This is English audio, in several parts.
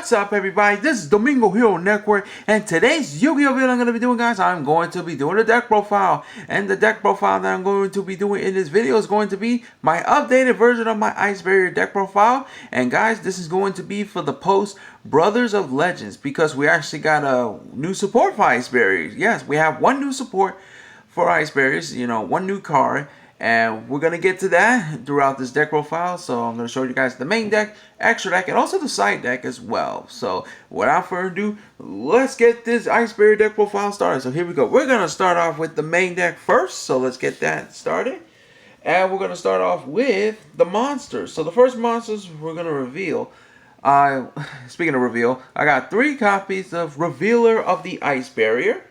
What's up, everybody? This is Domingo Hero Network, and today's Yu-Gi-Oh video I'm going to be doing, guys, I'm going to be doing a deck profile. And the deck profile that I'm going to be doing in this video is going to be my updated version of my Ice Barrier deck profile. And guys, this is going to be for the post Brothers of Legends, because we actually got a new support for Ice Barriers. Yes, we have one new support for Ice Barriers, one new card. And we're going to get to that throughout this deck profile. So I'm going to show you guys the main deck, extra deck, and also the side deck as well. So without further ado, let's get this Ice Barrier deck profile started. So here we go. We're going to start off with the main deck first. So let's get that started. And we're going to start off with the monsters. So the first monsters we're going to reveal. Speaking of reveal, I got 3 copies of Revealer of the Ice Barrier.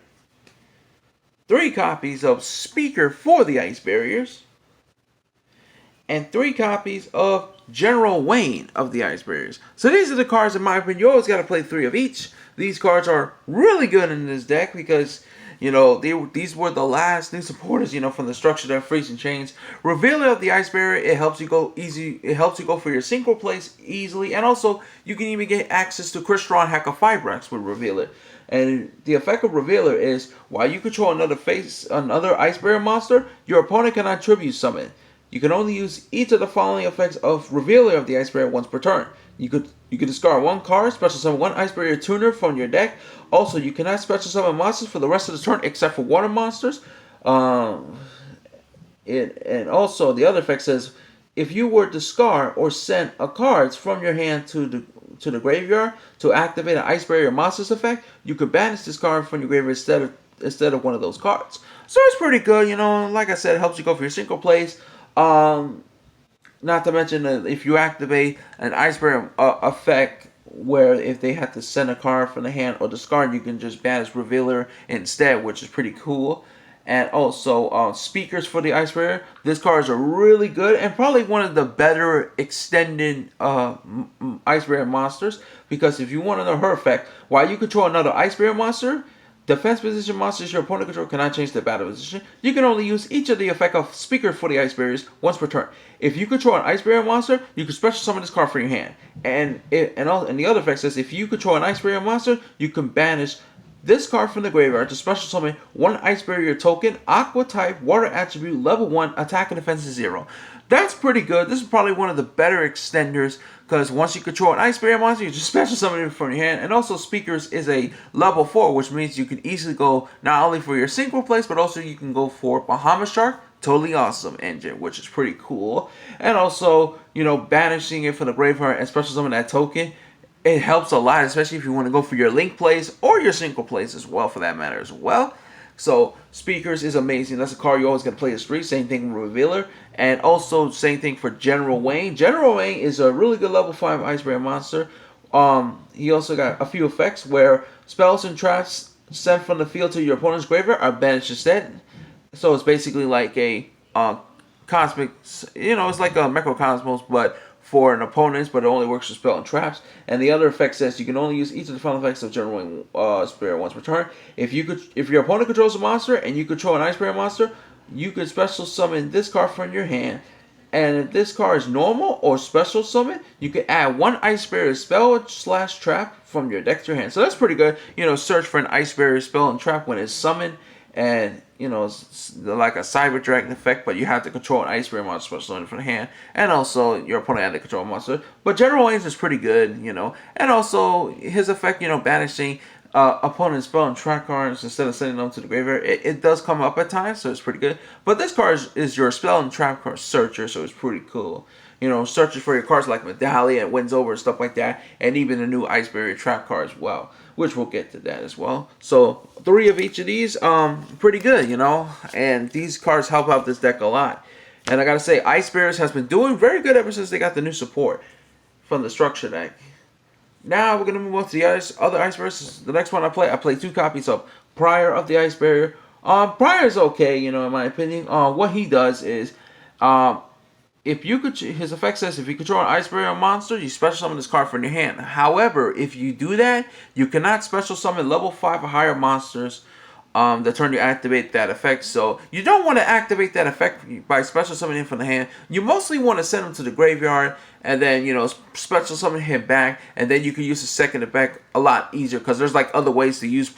3 copies of Speaker for the Ice Barriers, and 3 copies of General Wayne of the Ice Barriers. So these are the cards, in my opinion. You always got to play 3 of each. These cards are really good in this deck because, these were the last new supporters, from the structure that Freezing Chains. Revealer of the Ice Barrier, it helps you go easy. It helps you go for your synchro plays easily, and also you can even get access to Crystron Hack of Fibrax with Revealer. And the effect of Revealer is, while you control another Ice Barrier monster, your opponent cannot tribute summon. You can only use each of the following effects of Revealer of the Ice Barrier once per turn. You could discard 1 card, special summon 1 Ice Barrier tuner from your deck. Also, you cannot special summon monsters for the rest of the turn except for water monsters. And also, the other effect says, if you were to discard or send a cards from your hand to the graveyard to activate an Ice Barrier monsters effect, you could banish this card from your graveyard instead of one of those cards. So it's pretty good, like I said, it helps you go for your synchro plays. Not to mention that if you activate an Ice Barrier effect where if they have to send a card from the hand or discard, you can just banish Revealer instead, which is pretty cool. And also Speakers for the Ice Barrier. These cards are really good and probably one of the better extended Ice Barrier monsters, because if you want to know her effect, while you control another Ice Barrier monster, defense position monsters your opponent control cannot change their battle position. You can only use each of the effect of Speaker for the Ice Barriers once per turn. If you control an Ice Barrier monster, you can special summon this card from your hand. And the other effect says, if you control an Ice Barrier monster, you can banish this card from the graveyard to special summon 1 Ice Barrier token, Aqua type, Water attribute, level 1, attack and defense is 0. That's pretty good. This is probably one of the better extenders, because once you control an Ice Barrier monster, you just special summon it from your hand. And also Speakers is a level 4, which means you can easily go not only for your synchro plays, but also you can go for Bahamut Shark, totally awesome engine, which is pretty cool. And also, banishing it from the graveyard and special summon that token, it helps a lot, especially if you want to go for your link plays or your synchro plays as well, for that matter as well. So Speakers is amazing. That's a card you always got to play the street. Same thing with Revealer. And also same thing for General Wayne. General Wayne is a really good level 5 Ice Barrier monster. He also got a few effects where spells and traps sent from the field to your opponent's graveyard are banished instead. So it's basically like a cosmic, it's like a Microcosmos, but for an opponent, but it only works with spell and traps. And the other effect says you can only use each of the following effects of General Wayne Spirit once per turn. If your opponent controls a monster and you control an Ice Barrier monster, you can special summon this card from your hand. And if this card is normal or special summon, you can add 1 Ice Barrier spell / trap from your deck to your hand. So that's pretty good. Search for an Ice Barrier spell and trap when it's summoned. And, it's like a Cyber Dragon effect, but you have to control an Ice Barrier monster special summon from the hand. And also, your opponent had to control a monster. But General Wayne's is pretty good, And also, his effect, banishing opponent's spell and trap cards instead of sending them to the graveyard. It does come up at times, so it's pretty good. But this card is your spell and trap card searcher, so it's pretty cool. Searches for your cards like Medallion, Wins Over, and stuff like that. And even the new Ice Barrier trap card as well, which we'll get to that as well. So 3 of each of these, pretty good, And these cards help out this deck a lot. And I gotta say, Ice Barriers has been doing very good ever since they got the new support from the structure deck. Now we're gonna move on to the other Ice Barriers. The next one I play 2 copies of Prior of the Ice Barrier. Prior is okay, in my opinion. What he does is, his effect says if you control an Ice Barrier monster, you special summon this card from your hand. However, if you do that, you cannot special summon level 5 or higher monsters the turn you activate that effect. So you don't want to activate that effect by special summoning from the hand. You mostly want to send them to the graveyard and then, you know, special summon him back, and then you can use the second effect a lot easier because there's like other ways to use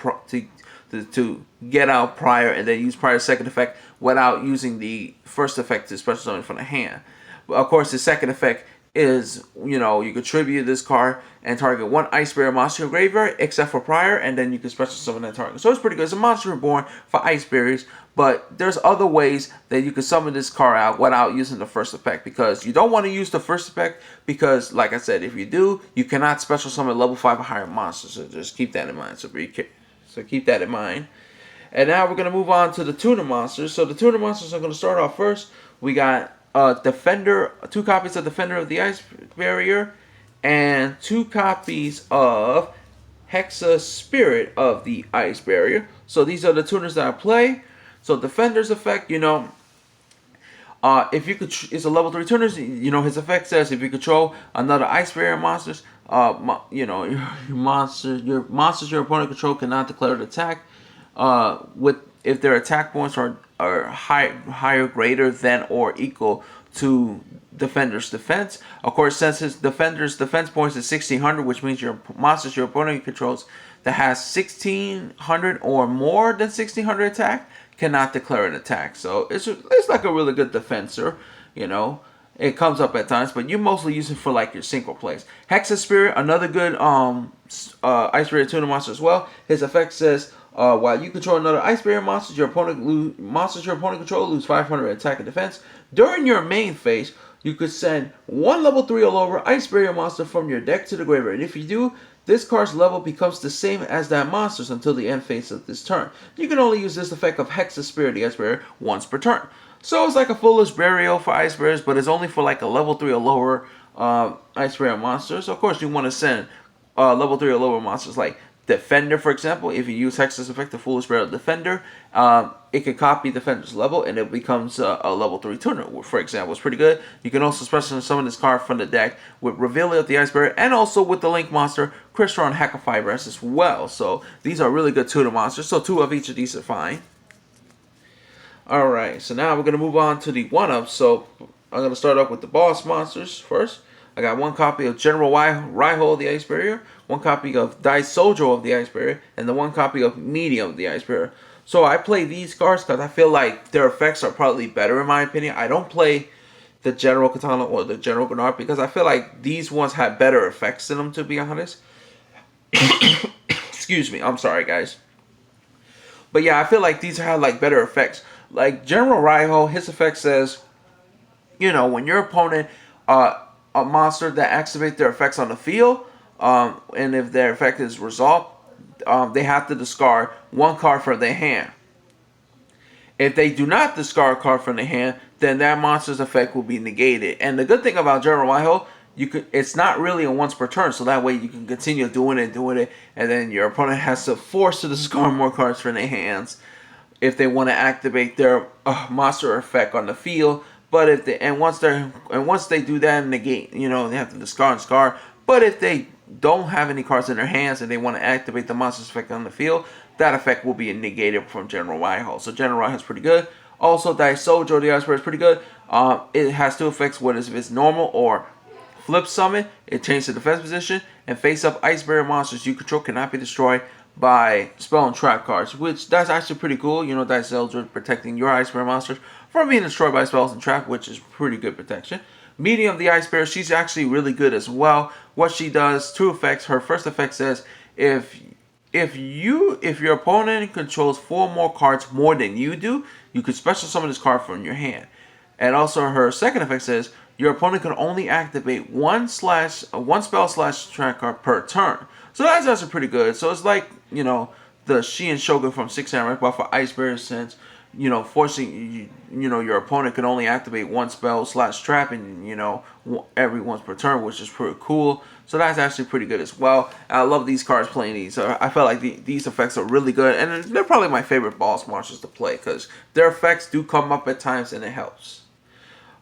to get out prior and then use prior second effect without using the first effect to special summon from the hand. But of course, the second effect is, you know, you could tribute this card and target one Ice Barrier monster in your graveyard except for prior, and then you can special summon that target. So it's pretty good. It's a monster reborn for Ice Barriers, but there's other ways that you can summon this card out without using the first effect, because you don't want to use the first effect because, like I said, if you do, you cannot special summon level 5 or higher monsters. So just keep that in mind. So keep that in mind. And now we're going to move on to the tuner monsters. So the tuner monsters are going to start off first. We got Defender, 2 copies of Defender of the Ice Barrier, and 2 copies of Hexa Spirit of the Ice Barrier. So these are the tuners that I play. So Defender's effect, you know, if you could, it's a level 3 tuner. You know, his effect says if you control another Ice Barrier monsters, you know, your monsters your opponent control cannot declare an attack. If their attack points are higher, greater than, or equal to Defender's defense. Of course, since his Defender's defense points is 1600, which means your monsters your opponent controls that has 1600 or more than 1600 attack cannot declare an attack. So it's like a really good defensor, you know. It comes up at times, but you mostly use it for like your synchro plays. Hexa Spirit, another good Ice Barrier tuner monster as well. His effect says, while you control another Ice Barrier monster, your opponent control lose 500 attack and defense. During your main phase, you could send one level 3 or lower Ice Barrier monster from your deck to the graveyard. And if you do, this card's level becomes the same as that monster's until the end phase of this turn. You can only use this effect of Hexa Spirit, the Ice Barrier, once per turn. So it's like a Foolish Burial for Ice Barriers, but it's only for like a level 3 or lower Ice Barrier monster. So of course you want to send level 3 or lower monsters like Defender, for example. If you use Hexa's effect, the Foolish Burial Defender, it can copy Defender's level and it becomes a level 3 tuner, for example. It's pretty good. You can also special summon this card from the deck with Revelia of the Ice Barrier and also with the Link monster, Crystron Hackifibers as well. So these are really good tuner monsters. So 2 of each of these are fine. Alright, so now we're going to move on to the 1-ups. So I'm going to start off with the boss monsters first. I got 1 copy of General Raiho of the Ice Barrier, 1 copy of Daisojo of the Ice Barrier, and the 1 copy of Medium of the Ice Barrier. So I play these cards because I feel like their effects are probably better in my opinion. I don't play the General Katana or the General Grenard because I feel like these ones have better effects than them, to be honest. Excuse me, I'm sorry guys. But yeah, I feel like these have like better effects. Like General Raiho, his effect says, you know, when your opponent, a monster that activates their effects on the field, and if their effect is resolved, they have to discard 1 card from their hand. If they do not discard a card from their hand, then that monster's effect will be negated. And the good thing about General Raiho, it's not really a once per turn, so that way you can continue doing it, and then your opponent has to force to discard more cards from their hands if they want to activate their monster effect on the field. But if they once they do that and negate, you know, they have to discard. But if they don't have any cards in their hands and they want to activate the monster's effect on the field, that effect will be negated from General Raiho. So General Raiho is pretty good. Also, Daisojo the Ice Barrier is pretty good. It has 2 effects. What is if it's normal or flip summon? It changes the defense position, and face up Ice Barrier monsters you control cannot be destroyed by spell and trap cards, which that's actually pretty cool. You know, Daisojo protecting your Ice Barrier monsters from being destroyed by spells and trap, which is pretty good protection. Medium of the Ice Barrier, she's actually really good as well. What she does, 2 effects. Her first effect says if your opponent controls 4 more cards more than you do, you could special summon this card from your hand. And also her second effect says your opponent can only activate one spell / trap card per turn. So that's actually pretty good. So it's like, you know, the Shi Shogun from 6 Samurai, but for Ice Barrier, since, you know, forcing your opponent can only activate 1 spell / trap, and, you know, every once per turn, which is pretty cool. So that's actually pretty good as well. I love these cards playing these. I felt like these effects are really good, and they're probably my favorite boss monsters to play because their effects do come up at times and it helps.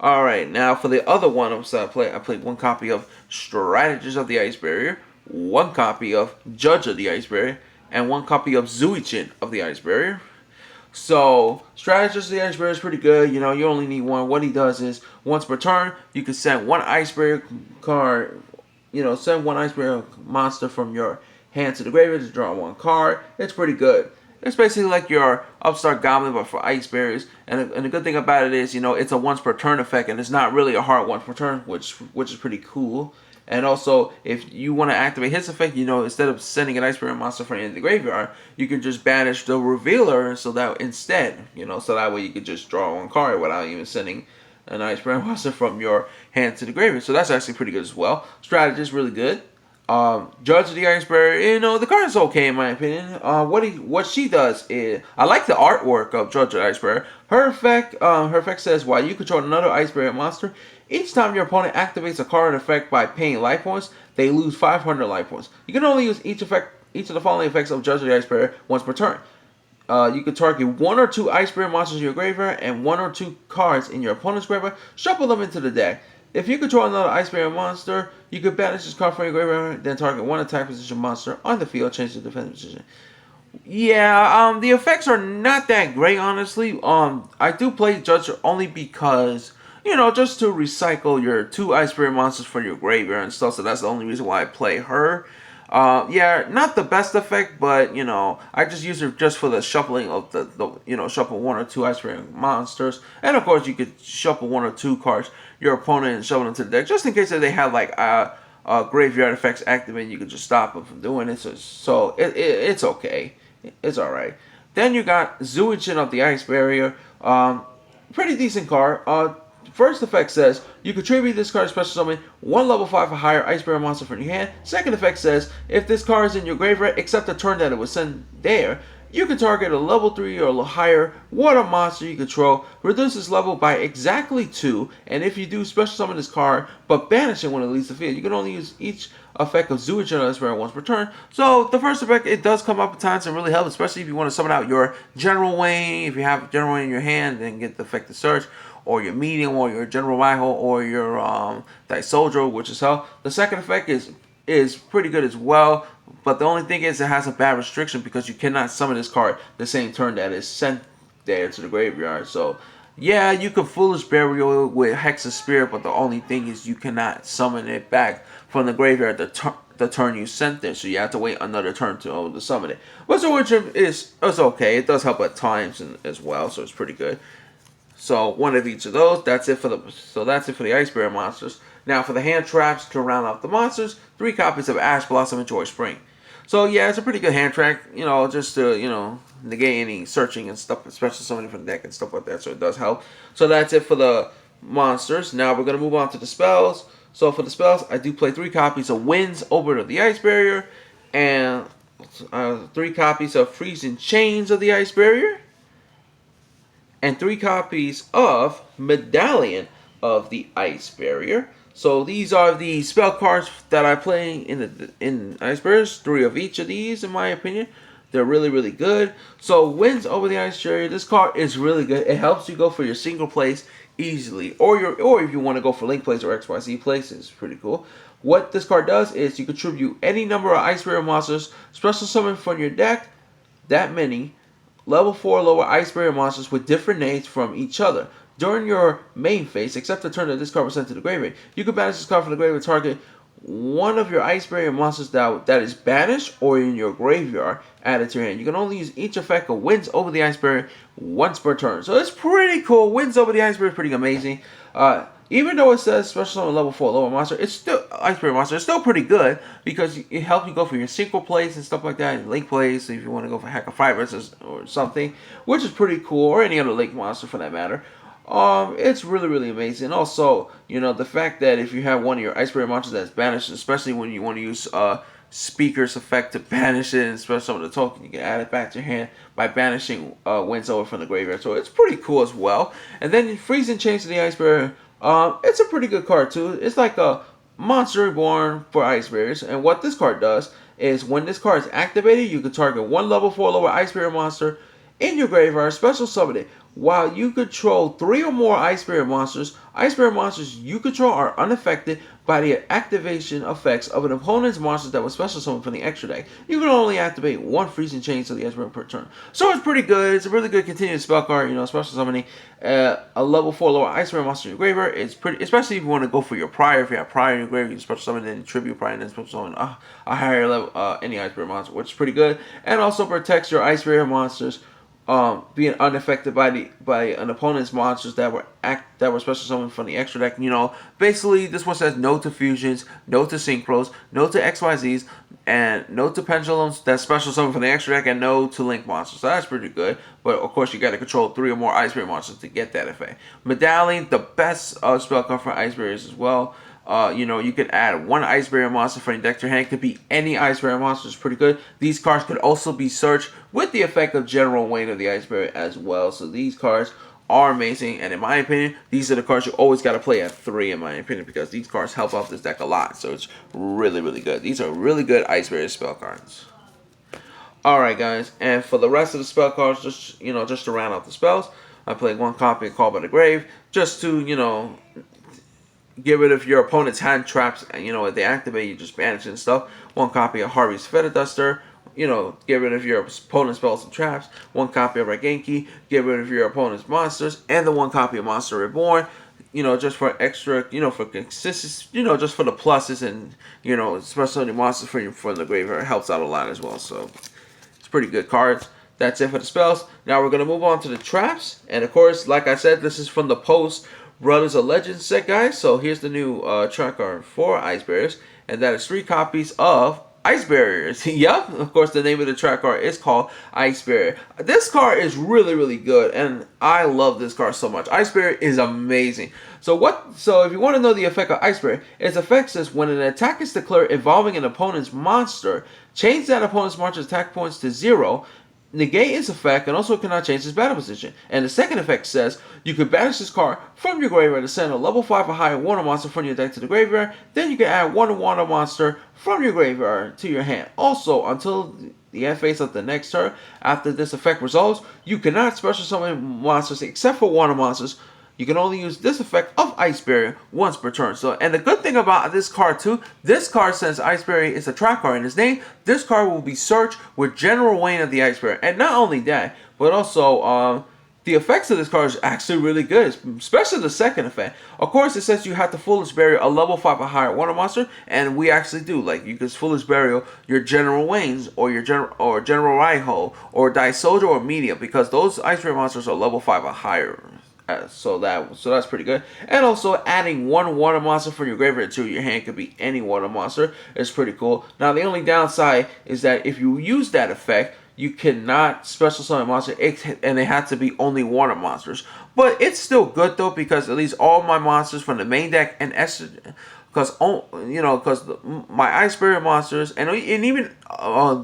Alright, now for the other one I played 1 copy of Strategist of the Ice Barrier, 1 copy of Judge of the Ice Barrier, and 1 copy of Zuichin of the Ice Barrier. So, Strategist of the Ice Barrier is pretty good. You know, you only need one. What he does is, once per turn, you can send 1 Ice Barrier card, send 1 Ice Barrier monster from your hand to the graveyard to draw 1 card. It's pretty good. It's basically like your Upstart Goblin, but for Ice Barriers. And the good thing about it is, it's a once per turn effect, and it's not really a hard once per turn, which is pretty cool. And also, if you want to activate his effect, instead of sending an Ice Barrier monster from the graveyard, you can just banish the Revealer, so that instead, so that way you could just draw 1 card without even sending an Ice Barrier monster from your hand to the graveyard. So that's actually pretty good as well. Strategist, really good. Judge of the Ice Barrier, the card is okay in my opinion. What she does is, I like the artwork of Judge of the Ice Barrier. Her effect says, while you control another Ice Barrier monster, each time your opponent activates a card effect by paying life points, they lose 500 life points. You can only use each of the following effects of Judge of the Ice Barrier once per turn. You can target 1 or 2 Ice Barrier monsters in your graveyard and 1 or 2 cards in your opponent's graveyard. Shuffle them into the deck. If you control another Ice Barrier monster, you can banish this card from your graveyard, then target 1 attack position monster on the field, change the defense position. Yeah, the effects are not that great, honestly. I do play Judge only because, just to recycle your 2 Ice Barrier monsters for your graveyard and stuff, so that's the only reason why I play her. Yeah, not the best effect, but, I just use her just for the shuffling of the shuffle 1 or 2 Ice Barrier monsters. And, of course, you could shuffle 1 or 2 cards, your opponent, and shuffle them to the deck, just in case that they have, like, graveyard effects activated, you can just stop them from doing it. So it's okay. It's alright. Then you got Zuichin of the Ice Barrier. Pretty decent card. First effect says, you contribute this card special summon 1 level 5 or higher Ice Barrier monster from your hand. Second effect says, if this card is in your graveyard, except the turn that it was sent there, you can target a level 3 or higher water monster you control, reduce this level by exactly 2, and if you do, special summon this card, but banish it when it leaves the field. You can only use each effect of Zuichin on this barrier once per turn. So the first effect, it does come up at times and really help, especially if you want to summon out your General Wayne. If you have General Wayne in your hand, then get the effect of Search, or your Medium, or your General Waiho, or your Soldier, which is hell. The second effect is pretty good as well, but the only thing is it has a bad restriction because you cannot summon this card the same turn that is sent there to the graveyard. So yeah, you can Foolish Burial with Hex of Spirit, but the only thing is you cannot summon it back from the graveyard the turn you sent it, so you have to wait another turn to summon it. But so which is okay. It does help at times as well, so it's pretty good. So 1 of each of those. That's it for the Ice Barrier monsters. Now for the hand traps to round out the monsters, 3 copies of Ash Blossom and Joy Spring. So yeah, it's a pretty good hand trap, just to, negate any searching and stuff, especially summoning from the deck and stuff like that, so it does help. So that's it for the monsters. Now we're going to move on to the spells. So for the spells, I do play 3 copies of Winds Over the Ice Barrier, and 3 copies of Freezing Chains of the Ice Barrier, and 3 copies of Medallion of the Ice Barrier. So these are the spell cards that I play in Ice Barriers. 3 of each of these, in my opinion. They're really, really good. So Winds Over the Ice Barrier, this card is really good. It helps you go for your single plays easily, or if you want to go for link plays or XYZ plays, it's pretty cool. What this card does is you contribute any number of Ice Barrier monsters, special summon from your deck, that many, level 4 lower Ice Barrier monsters with different names from each other. During your main phase, except the turn that this card was sent to the graveyard, you can banish this card from the graveyard, target 1 of your Ice Barrier monsters that is banished or in your graveyard added to your hand. You can only use each effect of Winds Over the Ice Barrier once per turn. So it's pretty cool. Winds Over the Ice Barrier is pretty amazing. Even though it says special summon level 4 lower monster, it's still Ice Barrier monster. It's still pretty good because it helps you go for your synchro plays and stuff like that, and link plays. So if you want to go for Hack of Fibers or something, which is pretty cool, or any other link monster for that matter. It's really, really amazing. Also, the fact that if you have one of your Ice Barrier monsters that's banished, especially when you want to use Speaker's effect to banish it, and especially some of the token, you can add it back to your hand by banishing Winds Over from the graveyard. So it's pretty cool as well. And then Freezing Chains to the Ice Barrier, it's a pretty good card too. It's like a Monster Reborn for Ice Barriers. And what this card does is when this card is activated, you can target 1 level 4 lower Ice Barrier monster in your graveyard, special summon it. While you control 3 or more Ice Barrier monsters you control are unaffected by the activation effects of an opponent's monsters that was special summoned from the extra deck. You can only activate one freezing chain to the Iceberg per turn. So it's pretty good. It's a really good continuous spell card. Special summoning a level 4 lower Iceberg monster in your graveyard. It's pretty, especially if you want to go for your prior. If you have prior in your graveyard, you can special summon, then tribute prior, and then special summon a higher level any Iceberg monster, which is pretty good. And also protects your Iceberg monsters being unaffected by an opponent's monsters that were special summoned from the extra deck. Basically this one says no to fusions, no to synchros, no to XYZs, and no to pendulums that's special summoned from the extra deck, and no to link monsters. So that's pretty good. But of course you got to control 3 or more Ice Barrier monsters to get that effect. Medallion, the best spell card for Ice Barriers as well. You could add 1 Ice Barrier monster from your deck to your hand. It could be any Ice Barrier monster. It's pretty good. These cards could also be searched with the effect of General Wayne of the Ice Barrier as well. So these cards are amazing, and in my opinion, these are the cards you always got to play at 3, in my opinion, because these cards help out this deck a lot. So it's really, really good. These are really good Ice Barrier spell cards. Alright guys, and for the rest of the spell cards, just to round out the spells, I played 1 copy of Call by the Grave, just to, get rid of your opponent's hand traps, and if they activate, you just banish it and stuff. 1 copy of Harvey's Feather Duster, get rid of your opponent's spells and traps. 1 copy of Ragenki, get rid of your opponent's monsters, and the 1 copy of Monster Reborn, just for extra, for consistency, just for the pluses, and especially the monsters for the graveyard helps out a lot as well. So it's pretty good cards. That's it for the spells. Now we're gonna move on to the traps, and of course, like I said, this is from the post Brothers of Legends set, guys. So here's the new trap card for Ice Barriers, and that is 3 copies of Ice Barriers. Yep, of course the name of the trap card is called Ice Barrier. This card is really, really good, and I love this card so much. Ice Barrier is amazing. So if you want to know the effect of Ice Barrier, its effect is when an attack is declared involving an opponent's monster, change that opponent's monster's attack points to 0, negate its effect, and also cannot change its battle position. And the second effect says you can banish this card from your graveyard to send a level 5 or higher water monster from your deck to the graveyard. Then you can add 1 water monster from your graveyard to your hand. Also, until the end phase of the next turn, after this effect resolves, you cannot special summon monsters except for water monsters. You can only use this effect of Ice Barrier once per turn. So, and the good thing about this card too, this card, since Ice Barrier is a trap card in its name, this card will be searched with General Wayne of the Ice Barrier. And not only that, but also the effects of this card is actually really good, especially the second effect. Of course, it says you have to Foolish Burial a level 5 or higher water monster, and we actually do. Like, you can Foolish Burial your General Waynes, or your General Raiho, or Dice Soldier, or Media, because those Ice Barrier monsters are level 5 or higher. So that's pretty good. And also adding 1 water monster from your graveyard to your hand, could be any water monster. It's pretty cool. Now the only downside is that if you use that effect, you cannot special summon monster, and they have to be only water monsters. But it's still good though, because at least all my monsters from the main deck and because my Ice Barrier monsters and even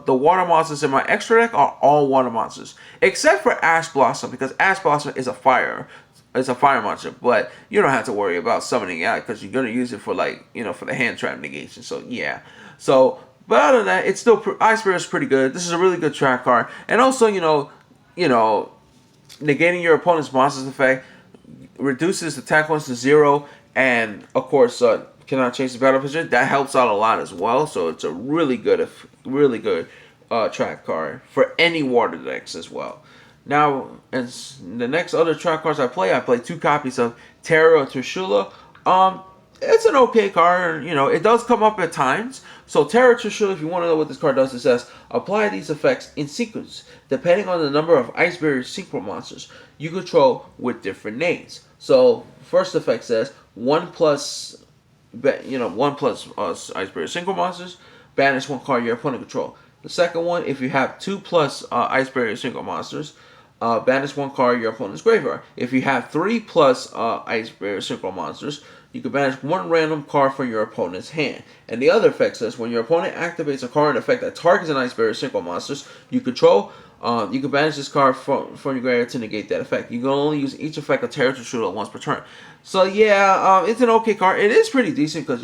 the water monsters in my extra deck are all water monsters, except for Ash Blossom, because Ash Blossom is a fire. It's a fire monster, but you don't have to worry about summoning it out, because you're gonna use it for for the hand trap negation. So yeah. So, but other than that, it's still Ice Barrier is pretty good. This is a really good trap card, and also negating your opponent's monsters effect reduces attack points to 0, and of course cannot change the battle position. That helps out a lot as well. So it's a really good trap card for any water decks as well. Now, and the next other trap cards I play 2 copies of Terra Trishula. It's an okay card. It does come up at times. So Terra Trishula, if you want to know what this card does, it says apply these effects in sequence depending on the number of Ice Barrier Synchro monsters you control with different names. So first effect says 1 plus 1 plus Ice Barrier Synchro monsters, banish 1 card your opponent control. The second one, if you have 2 plus Ice Barrier Synchro monsters, banish 1 card your opponent's graveyard. If you have 3 plus Ice Barrier Synchro monsters, you can banish 1 random card from your opponent's hand. And the other effect says when your opponent activates a card effect that targets an Ice Barrier Synchro monsters you control, you can banish this card from your graveyard to negate that effect. You can only use each effect of Terra Trishula once per turn. So yeah, it's an okay card. It is pretty decent because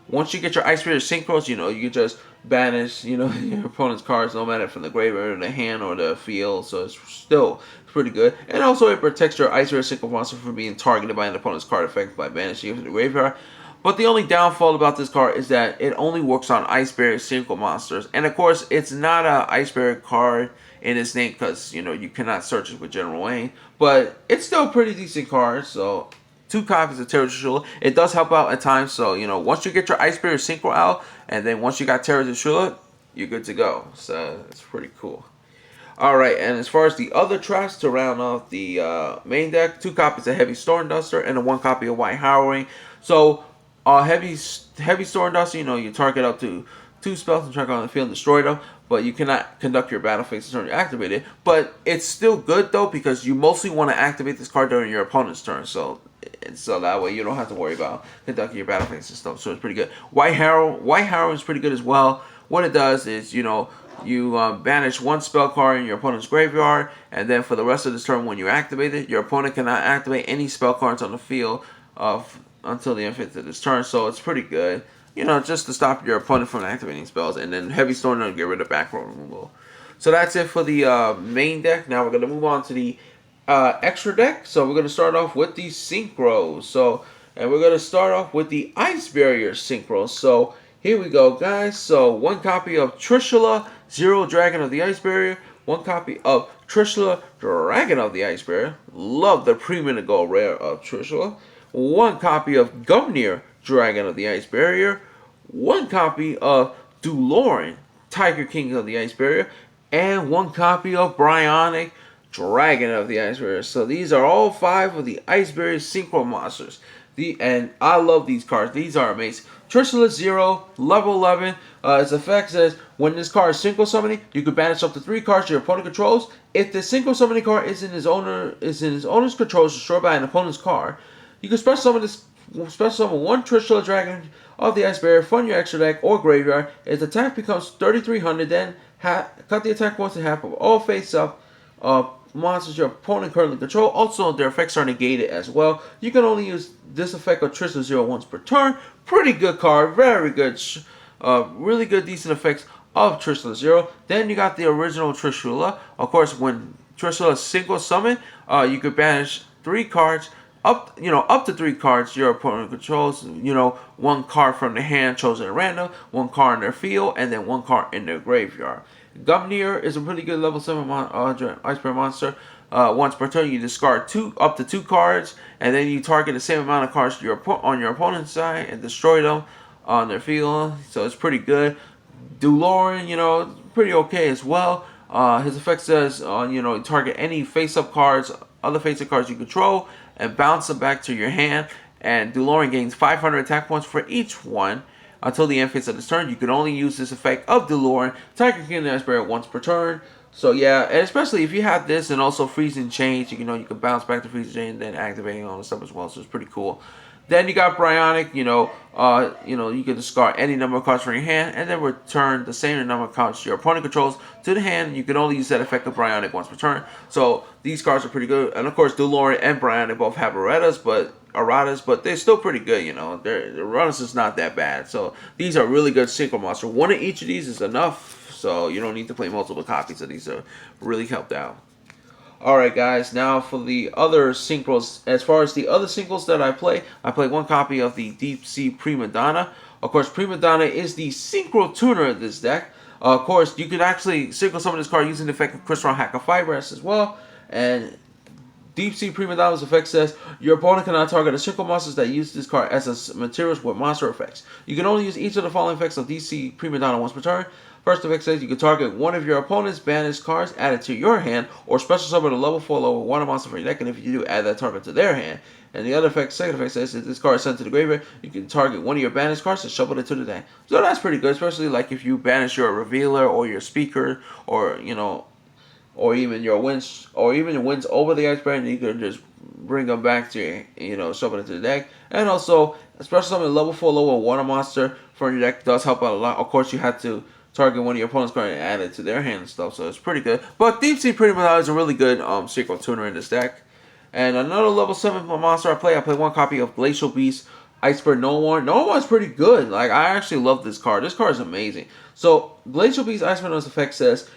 once you get your Ice Barrier Synchros, you can just banish, your opponent's cards, no matter from the graveyard or the hand or the field. So it's still pretty good. And also it protects your Ice Barrier Synchro monster from being targeted by an opponent's card effect by banishing it from the graveyard. But the only downfall about this card is that it only works on Ice Barrier Synchro monsters. And of course, it's not a Ice Barrier card in its name because, you know, you cannot search it with General Wayne. But it's still a pretty decent card, so 2 copies of Terra Trishula. It does help out at times, so, you know, once you get your Ice Barrier Synchro out, and then once you got Terra Trishula, you're good to go. So, it's pretty cool. Alright, and as far as the other traps to round off the main deck, 2 copies of Heavy Storm Duster and 1 copy of White Harrowing. So, heavy Storm Duster, you know, you target up to 2 spells and track on the field and destroy them, but you cannot conduct your battle phase turn to activate it. But it's still good though, because you mostly want to activate this card during your opponent's turn, so that way you don't have to worry about conducting your battle phase and stuff. So it's pretty good. White Harrow is pretty good as well. What it does is, you know, you banish 1 spell card in your opponent's graveyard, and then for the rest of this turn when you activate it, your opponent cannot activate any spell cards on the field until the end phase of this turn. So it's pretty good, you know, just to stop your opponent from activating spells. And then Heavy Storm to get rid of back row removal. So that's it for the main deck. Now we're going to move on to the extra deck. So we're going to start off with the Synchros. So, and we're going to start off with the Ice Barrier Synchros. So here we go, guys. So 1 copy of Trishula, 0 Dragon of the Ice Barrier. 1 copy of Trishula, Dragon of the Ice Barrier. Love the pre-minute gold rare of Trishula. 1 copy of Gumnir, Dragon of the Ice Barrier. 1 copy of Dulorin, Tiger King of the Ice Barrier. And 1 copy of Bryonic, Dragon of the Ice Barrier. So these are all 5 of the Ice Barrier Synchro monsters. And I love these cards. These are amazing. Trishula 0, level 11. Its effect says, when this card is Synchro Summoning, you can banish up to 3 cards your opponent controls. If the Synchro Summoning card is in his owner's control, destroyed by an opponent's card, you can special summon 1 Trishula Dragon of the Ice Barrier from your extra deck or graveyard. Its attack becomes 3,300, then cut the attack points in half of all face-up monsters your opponent currently control. Also, their effects are negated as well. You can only use this effect of Trishula 0 once per turn. Pretty good card, very good, really good, decent effects of Trishula 0. Then you got the original Trishula. Of course, when Trishula single summon, you could banish 3 cards. Up to 3 cards your opponent controls. 1 card from the hand chosen at random, 1 card in their field, and then 1 card in their graveyard. Gumnir is a pretty good level 7 Ice Barrier monster. Once per turn, you discard up to 2 cards, and then you target the same amount of cards on your opponent's side and destroy them on their field. So it's pretty good. Dulorin, pretty okay as well. His effect says, target any face-up cards, other face-up cards you control, and bounce them back to your hand. And Dulorin gains 500 attack points for each one until the end phase of this turn. You can only use this effect of Dulorin, Tiger King, and Ice Barrier once per turn. So yeah, and especially if you have this and also Freezing Change, you can bounce back to Freezing Change and then activating all the stuff as well. So it's pretty cool. Then you got Bryonic, you can discard any number of cards from your hand and then return the same number of cards your opponent controls to the hand. You can only use that effect of Bryonic once per turn. So these cards are pretty good. And of course, Dulorin and Bryonic both have erratas, but they're still pretty good, The erratas is not that bad. So these are really good synchro monsters. 1 of each of these is enough, so you don't need to play multiple copies of these. Are really helped out. Alright guys, now for the other synchros. As far as the other synchros that I play 1 copy of the Deep Sea Prima Donna. Of course, Prima Donna is the synchro tuner of this deck. Of course, you could actually synchro summon this card using the effect of Crystal Hack of Fibrous as well. And Deep Sea Prima Donna's effect says, your opponent cannot target a synchro monsters that use this card as a materials with monster effects. You can only use each of the following effects of Deep Sea Prima Donna once per turn. First effect says you can target 1 of your opponent's banished cards added to your hand, or special summon a level 4 level 1 monster from your deck, and if you do, add that target to their hand. And the other effect, second effect says if this card is sent to the graveyard, you can target 1 of your banished cards and shuffle it to the deck. So that's pretty good, especially like if you banish your Revealer or your Speaker, or or even your winds over the Ice Barrier, and you can just bring them back to shuffle it to the deck. And also, special summon a level 4 level 1 monster from your deck does help out a lot. Of course, you have to target 1 of your opponent's cards and add it to their hand and stuff, so it's pretty good. But Deep Sea Prima Donna is a really good synchro tuner in this deck. And another level 7 monster I play 1 copy of Glacial Beast, Iceberg Noir. Noir is pretty good. Like, I actually love this card. This card is amazing. So, Glacial Beast Iceberg Noir's effect says,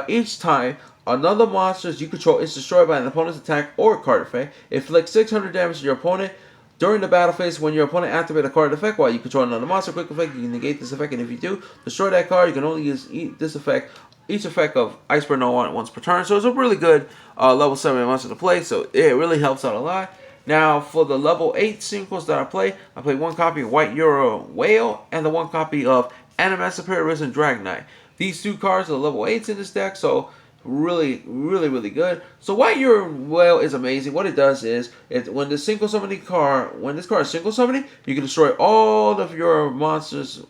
each time another monster you control is destroyed by an opponent's attack or card effect, inflict 600 damage to your opponent. During the battle phase, when your opponent activates a card effect while you control another monster, quick effect, you can negate this effect, and if you do, destroy that card. You can only use this effect, each effect of Iceberg no one once per turn. So it's a really good level 7 monster to play, so it really helps out a lot. Now, for the level 8 Synchros that I play one copy of White Euro Whale and the one copy of Animal Superior Risen Dragon Knight. These two cards are level 8s in this deck, so really good. So White Euro Whale is amazing. What it does is, when this card is single summoning, you can destroy all of your monsters,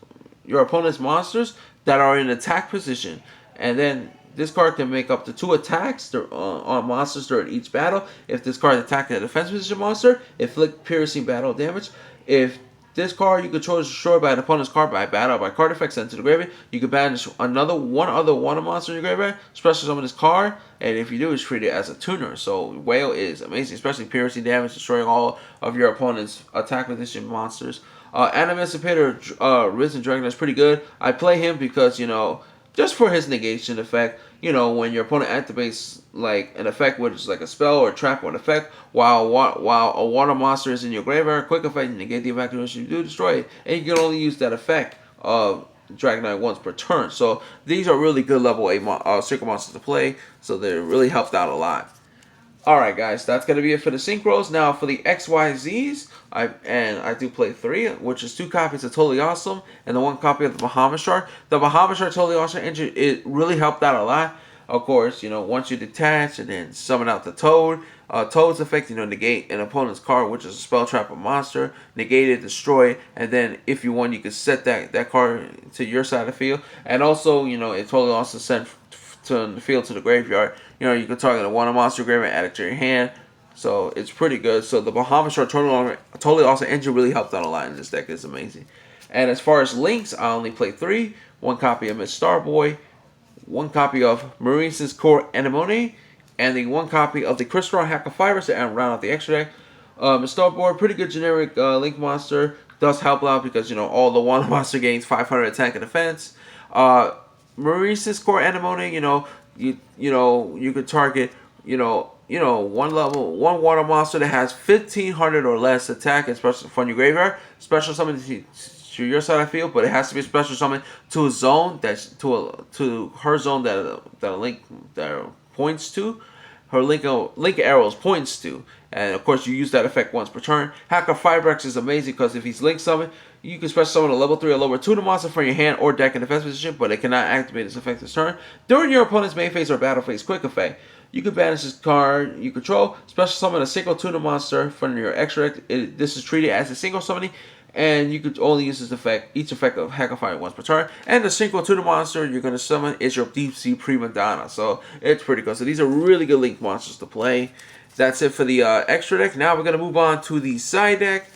your opponent's monsters that are in attack position, and then this card can make up to 2 attacks on monsters during each battle. If this card attacks a defense position monster, inflict piercing battle damage. If this card you control is destroyed by an opponent's card by battle by card effect sent to the graveyard, you can banish one other monster in your graveyard, special summon this card, and if you do, it's treated as a tuner. So Whale is amazing, especially piercing damage, destroying all of your opponent's attack position monsters. Animal Superior Risen Dragon is pretty good. I play him because, just for his negation effect, when your opponent activates like an effect, which is like a spell or a trap or an effect, while a water monster is in your graveyard, quick effect, you negate the evacuation, you do destroy it, and you can only use that effect of Dragon Knight once per turn. So these are really good level 8 Synchro monsters to play, so they really helped out a lot. Alright guys, that's going to be it for the Synchros. Now for the XYZs, I do play 3, which is 2 copies of Totally Awesome and the 1 copy of the Bahamut Shark. The Bahamut Shark Totally Awesome engine, it really helped out a lot. Of course, once you detach and then summon out the Toad, Toad's effect, negate an opponent's card, which is a spell trap or monster, negate it, destroy it, and then if you want, you can set that card to your side of the field. And also, it Totally Awesome sent to the field to the graveyard. You can target a one monster graveyard, add it to your hand. So it's pretty good. So the Bahamut Shark Totally Awesome engine really helped out a lot in this deck. It's amazing. And as far as links, I only play 3. 1 copy of Miss Starboy, 1 copy of Maurice's Core Anemone, and the 1 copy of the Crystal Hack of Fibers to round out the extra deck. Miss Starboy, pretty good generic link monster. Does help out because all the one monster gains 500 attack and defense. Maurice's Core Anemone, you could target, one water monster that has 1500 or less attack, especially from your graveyard. Special summon to your side of the field, but it has to be special summon to a zone that's to her zone that a link that points to. Her link arrows points to, and of course you use that effect once per turn. Hacker Fibrex is amazing because if he's link summoned, you can special summon a level 3 or level 2 monster from your hand or deck in defense position, but it cannot activate its effect this turn. During your opponent's main phase or battle phase quick effect, you can banish this card you control, special summon a single tuna monster from your extra deck. This is treated as a single summoning, and you could only use this effect, each effect of Hack of Fire once per turn. And the single tuna monster you're going to summon is your Deep Sea Prima Donna. So it's pretty good. So these are really good link monsters to play. That's it for the extra deck. Now we're going to move on to the side deck.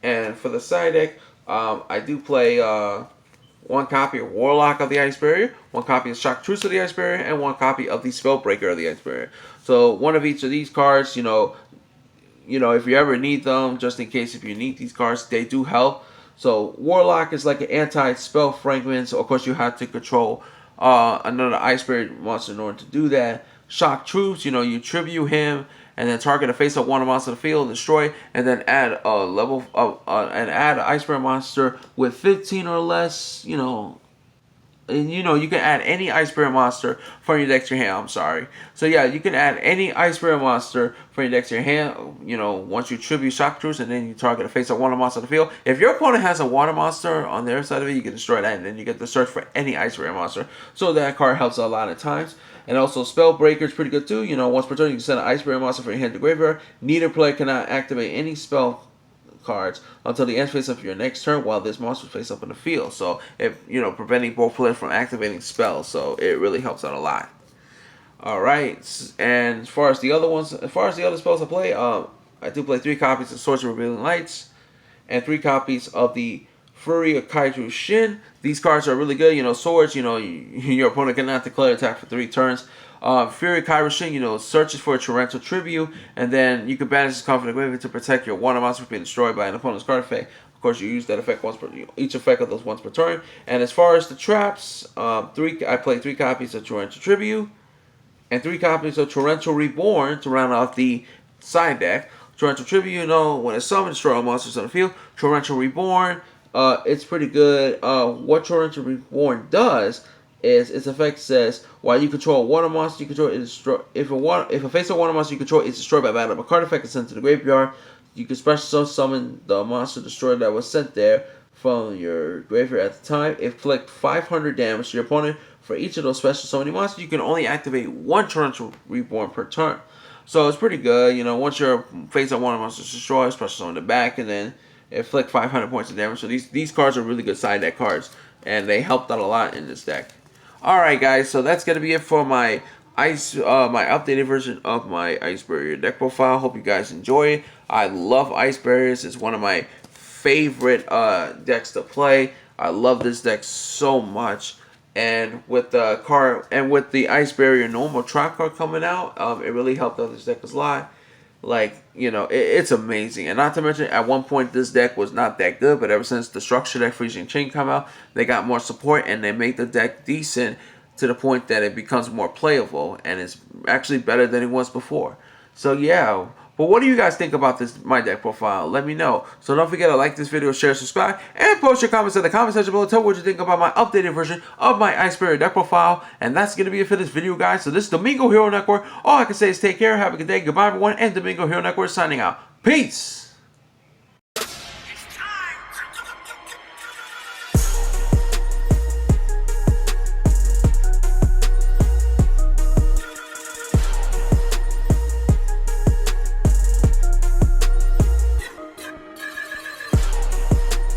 And for the side deck, I do play 1 copy of Warlock of the Ice Barrier, 1 copy of Shock Truce of the Ice Barrier, and 1 copy of the Spellbreaker of the Ice Barrier. So one of each of these cards, if you ever need them, just in case if you need these cards, they do help. So Warlock is like an anti-spell fragment, so of course you have to control another Ice Barrier monster in order to do that. Shock Troops, you tribute him, and then target a face-up one monster to the field, destroy, and then add a level of and add an Ice Barrier monster with 15 or less, and you can add any Ice Barrier monster from your deck to your hand. I'm sorry. So yeah, you can add any Ice Barrier monster from your deck to your hand. Once you tribute Shock Troops, and then you target a face-up water monster to the field. If your opponent has a water monster on their side of it, you can destroy that, and then you get to search for any Ice Barrier monster. So that card helps a lot of times. And also Spellbreaker is pretty good too. Once per turn you can send an Ice Barrier monster from your hand to graveyard. Neither player cannot activate any spell cards until the end phase of your next turn while this monster is face up in the field. So preventing both players from activating spells. So it really helps out a lot. Alright, and as far as the other spells I play, I do play 3 copies of Swords of Revealing Lights and 3 copies of the Fury of Kaiju Shin. These cards are really good. Swords, your opponent cannot declare attack for 3 turns. Fury of Kaiju Shin, searches for a torrential tribute, and then you can banish this card from the graveyard to protect your water monster from being destroyed by an opponent's card effect. Of course, you use that effect each effect of those once per turn. And as far as the traps, I play 3 copies of Torrential Tribute and 3 copies of Torrential Reborn to round out the side deck. Torrential Tribute, you know, when it's summoned, destroy all monsters on the field. Torrential Reborn, it's pretty good. What Torrential Reborn does is its effect says while you control one of monster you control, it is destroy. If a face of one of monster you control is destroyed by battle of a card effect and sent to the graveyard, you can special summon the monster destroyer that was sent there from your graveyard at the time. Inflict 500 damage to your opponent. For each of those special summoning monsters, you can only activate one Torrential Reborn per turn. So it's pretty good. You know, once your face of one of monsters destroyed, special summon it back, and then inflict 500 points of damage. So these cards are really good side deck cards, and they helped out a lot in this deck. Alright guys, so that's gonna be it for my my updated version of my Ice Barrier deck profile. Hope you guys enjoy it. I love Ice Barriers. It's one of my favorite decks to play. I love this deck so much. And with the Ice Barrier normal trap card coming out, it really helped out this deck a lot. Like, you know, it's amazing. And not to mention, at one point, this deck was not that good, but ever since the structure deck Freezing Chain come out, they got more support, and they make the deck decent to the point that it becomes more playable, and it's actually better than it was before. So, yeah. But what do you guys think about this my deck profile? Let me know. So don't forget to like this video, share, subscribe, and post your comments in the comment section below. Tell me what you think about my updated version of my Ice Barrier deck profile. And that's going to be it for this video, guys. So this is Domingo Hero Network. All I can say is take care, have a good day, goodbye everyone, and Domingo Hero Network signing out. Peace!